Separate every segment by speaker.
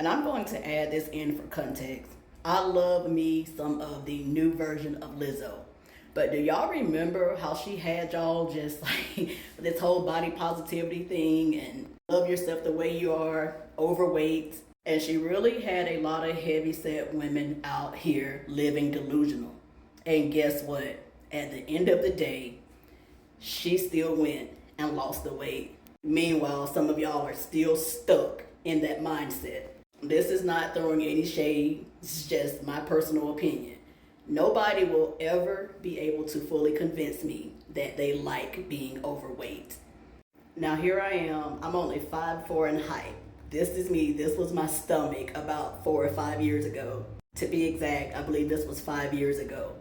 Speaker 1: And I'm going to add this in for context. I love me some of the new version of Lizzo. But do y'all remember how she had y'all just like this whole body positivity thing and love yourself the way you are, overweight? And she really had a lot of heavy set women out here living delusional. And guess what? At the end of the day, she still went and lost the weight. Meanwhile, some of y'all are still stuck in that mindset. This is not throwing any shade, it's just my personal opinion. Nobody will ever be able to fully convince me that they like being overweight. Now here I am, I'm only 5'4" in height. This is me, this was my stomach about 4 or 5 years ago. To be exact, I believe this was 5 years ago.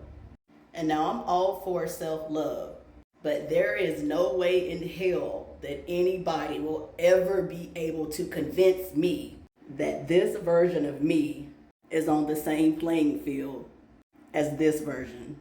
Speaker 1: And now I'm all for self-love. But there is no way in hell that anybody will ever be able to convince me that this version of me is on the same playing field as this version.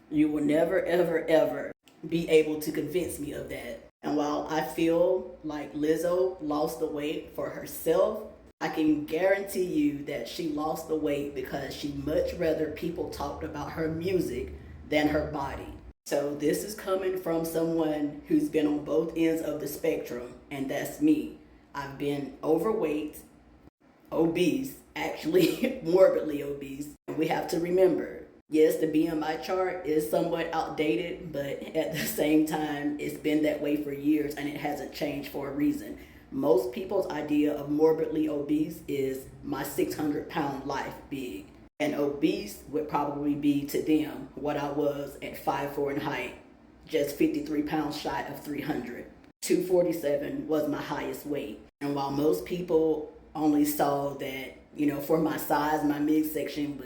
Speaker 1: You will never, ever, ever be able to convince me of that. And while I feel like Lizzo lost the weight for herself, I can guarantee you that she lost the weight because she much rather people talked about her music than her body. So this is coming from someone who's been on both ends of the spectrum, and that's me. I've been overweight, obese, actually morbidly obese. And we have to remember, yes, the BMI chart is somewhat outdated, but at the same time, it's been that way for years and it hasn't changed for a reason. Most people's idea of morbidly obese is my 600-pound life big. And obese would probably be to them what I was at 5'4" in height, just 53 pounds shy of 300. 247 was my highest weight. And while most people only saw that, for my size, my midsection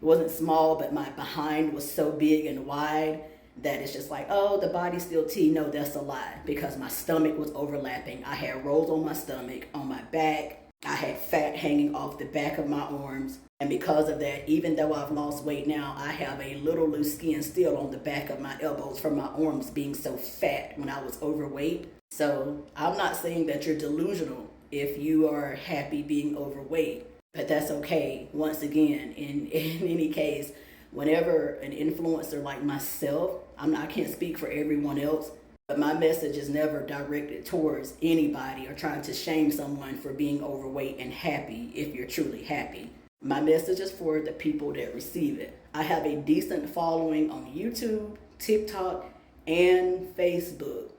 Speaker 1: wasn't small, but my behind was so big and wide that it's just like, oh, the body's still T. No, that's a lie, because my stomach was overlapping. I had rolls on my stomach, on my back. I had fat hanging off the back of my arms. And because of that, even though I've lost weight now, I have a little loose skin still on the back of my elbows from my arms being so fat when I was overweight. So I'm not saying that you're delusional if you are happy being overweight, but that's okay. Once again, in any case, whenever an influencer like myself, I can't speak for everyone else, but my message is never directed towards anybody or trying to shame someone for being overweight and happy if you're truly happy. My message is for the people that receive it. I have a decent following on YouTube, TikTok, and Facebook.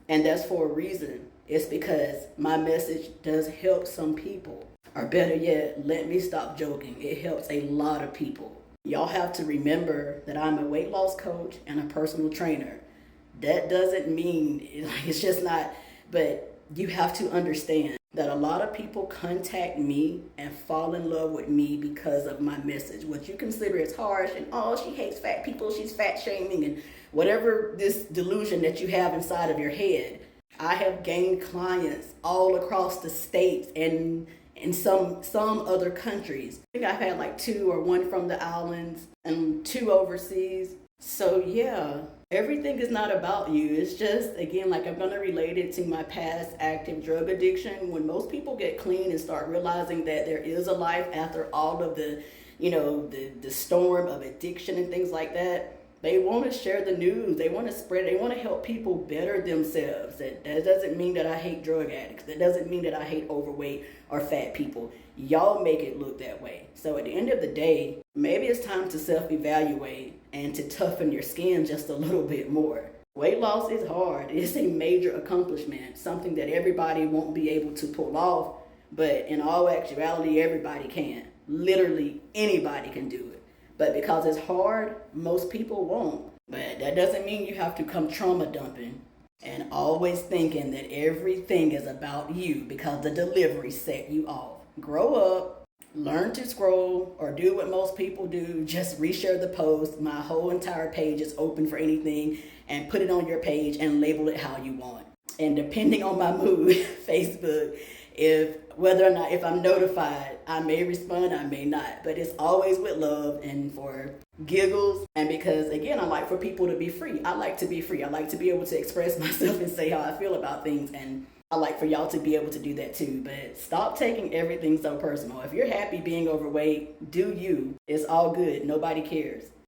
Speaker 1: And that's for a reason. It's because my message does help some people. Or better yet, let me stop joking. It helps a lot of people. Y'all have to remember that I'm a weight loss coach and a personal trainer. That doesn't mean, it's just not, but you have to understand that a lot of people contact me and fall in love with me because of my message. What you consider as harsh and, oh, she hates fat people, she's fat shaming, and whatever this delusion that you have inside of your head. I have gained clients all across the states and in some other countries. I think I've had like 2 or 1 from the islands and 2 overseas. So yeah, everything is not about you. It's just, again, like I'm going to relate it to my past active drug addiction. When most people get clean and start realizing that there is a life after all of the, the storm of addiction and things like that, they want to share the news. They want to spread it. They want to help people better themselves. That doesn't mean that I hate drug addicts. That doesn't mean that I hate overweight or fat people. Y'all make it look that way. So at the end of the day, maybe it's time to self-evaluate and to toughen your skin just a little bit more. Weight loss is hard. It's a major accomplishment, something that everybody won't be able to pull off, but in all actuality, everybody can. Literally anybody can do it. But because it's hard, most people won't. But that doesn't mean you have to come trauma dumping and always thinking that everything is about you because the delivery set you off. Grow up, learn to scroll, or do what most people do. Just reshare the post. My whole entire page is open for anything, and put it on your page and label it how you want. And depending on my mood, Facebook, if I'm notified, I may respond, I may not. But it's always with love and for giggles. And because, again, I like for people to be free. I like to be free. I like to be able to express myself and say how I feel about things. And I like for y'all to be able to do that too. But stop taking everything so personal. If you're happy being overweight, do you. It's all good. Nobody cares.